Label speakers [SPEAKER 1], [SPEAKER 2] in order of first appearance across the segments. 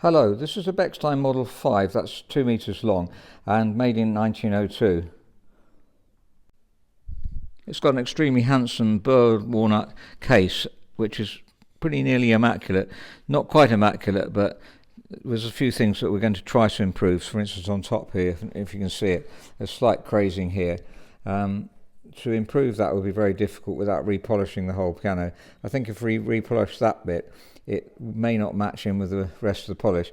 [SPEAKER 1] Hello, this is a Bechstein Model 5, that's 2 meters long and made in 1902. It's got an extremely handsome burr walnut case, which is pretty nearly immaculate. Not quite immaculate, but there's a few things that we're going to try to improve. For instance, on top here, if you can see it, there's slight crazing here. To improve that would be very difficult without repolishing the whole piano. I think if we repolish that bit, it may not match in with the rest of the polish.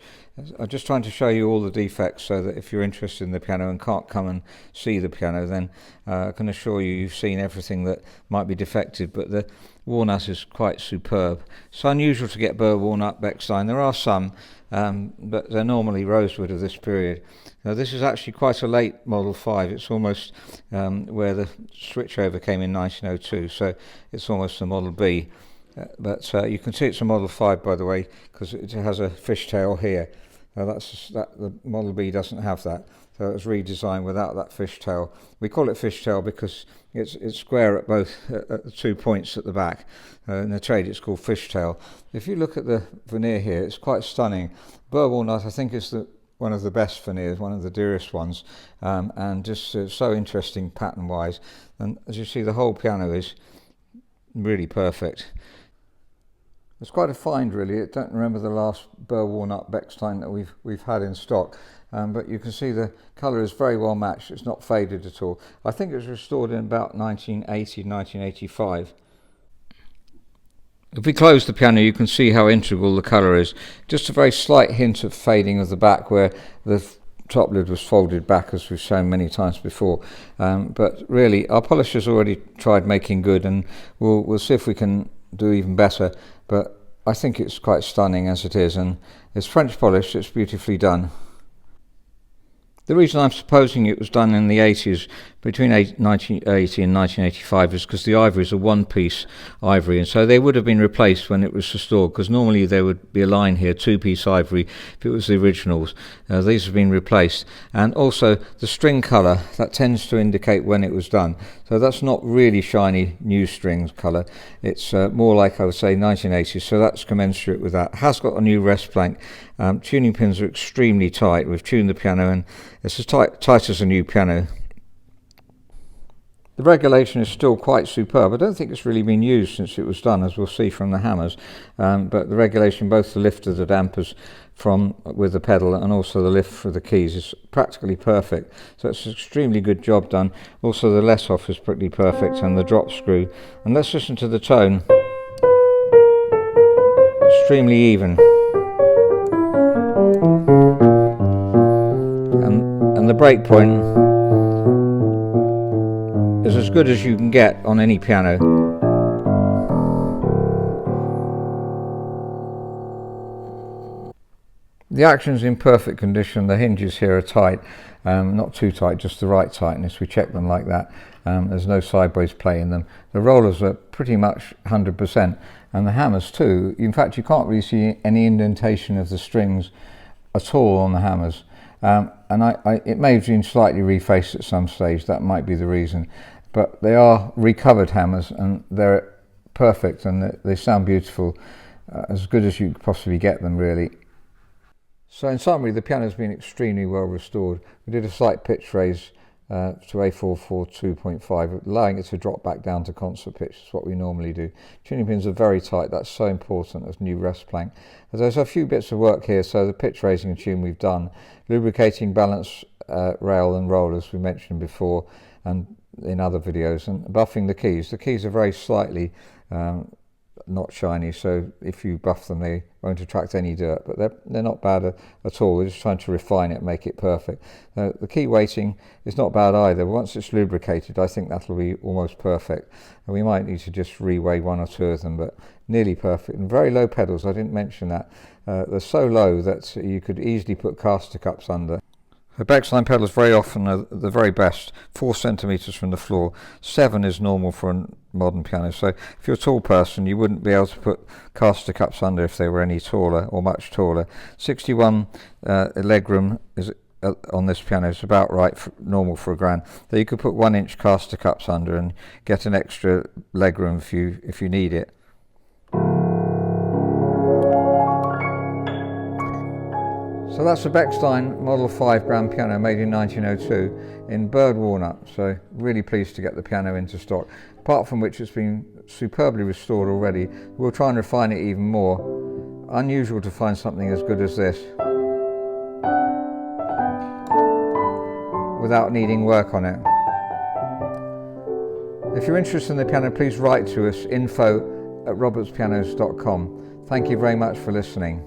[SPEAKER 1] I'm just trying to show you all the defects so that if you're interested in the piano and can't come and see the piano, then I can assure you you've seen everything that might be defective. But the walnut is quite superb. It's unusual to get burr walnut Bechstein. There are some, but they're normally rosewood of this period. Now this is actually quite a late Model 5. It's almost where the switchover came in 1902, so it's almost a Model B. But you can see it's a Model 5, by the way, because it has a fishtail here. The Model B doesn't have that, so it was redesigned without that fishtail. We call it fishtail because it's square at both at the 2 points at the back. In the trade, it's called fishtail. If you look at the veneer here, it's quite stunning. Burr walnut, I think, is one of the best veneers, one of the dearest ones, and just so interesting pattern-wise. And as you see, the whole piano is really perfect. It's quite a find, really. I don't remember the last burr walnut Bechstein that we've had in stock, but you can see the colour is very well matched. It's not faded at all. I think it was restored in about 1980, 1985. If we close the piano, you can see how integral the colour is. Just a very slight hint of fading of the back where the top lid was folded back, as we've shown many times before. But really, our polisher's already tried making good, and we'll see if we can do even better. But I think it's quite stunning as it is, and it's French polish. It's beautifully done. The reason I'm supposing it was done in the 80s, between 1980 and 1985, is because the ivories are one-piece ivory, and so they would have been replaced when it was restored, because normally there would be a line here, two-piece ivory, if it was the originals. These have been replaced. And also the string colour, that tends to indicate when it was done. So that's not really shiny new strings colour. It's more like, I would say, 1980s, so that's commensurate with that. It has got a new rest plank. Tuning pins are extremely tight. We've tuned the piano, and it's as tight as a new piano. The regulation is still quite superb. I don't think it's really been used since it was done, as we'll see from the hammers. But the regulation, both the lift of the dampers with the pedal and also the lift for the keys, is practically perfect. So it's an extremely good job done. Also the let off is pretty perfect, and the drop screw. And let's listen to the tone. Extremely even. And the break point is as good as you can get on any piano. The action's in perfect condition. The hinges here are tight, not too tight, just the right tightness. We check them like that. There's no sideways play in them. The rollers are pretty much 100%, and the hammers too. In fact, you can't really see any indentation of the strings at all on the hammers. And it may have been slightly refaced at some stage. That might be the reason. But they are recovered hammers, and they're perfect, and they sound beautiful, as good as you could possibly get them, really. So in summary, the piano's been extremely well restored. We did a slight pitch raise to A4 2.5, allowing it to drop back down to concert pitch. That's what we normally do. Tuning pins are very tight. That's so important as new rest plank. There's a few bits of work here. So the pitch raising and tune we've done, lubricating balance rail and rollers we mentioned before, and in other videos, and buffing the keys. The keys are very slightly not shiny, so if you buff them they won't attract any dirt, but they're not bad at all. We're just trying to refine it, make it perfect. The key weighting is not bad either. Once it's lubricated, I think that'll be almost perfect, and we might need to just reweigh one or two of them, but nearly perfect. And very low pedals, I didn't mention that. They're so low that you could easily put caster cups under. The Bechstein pedals very often are the very best, 4 centimetres from the floor. 7 is normal for a modern piano. So if you're a tall person, you wouldn't be able to put caster cups under if they were any taller or much taller. 61 legroom is on this piano is about right, normal for a grand. So you could put 1-inch caster cups under and get an extra legroom if you need it. So that's a Bechstein Model 5 grand piano made in 1902 in burred walnut. So really pleased to get the piano into stock. Apart from which it's been superbly restored already. We'll try and refine it even more. Unusual to find something as good as this without needing work on it. If you're interested in the piano, please write to us, info@robertspianos.com. Thank you very much for listening.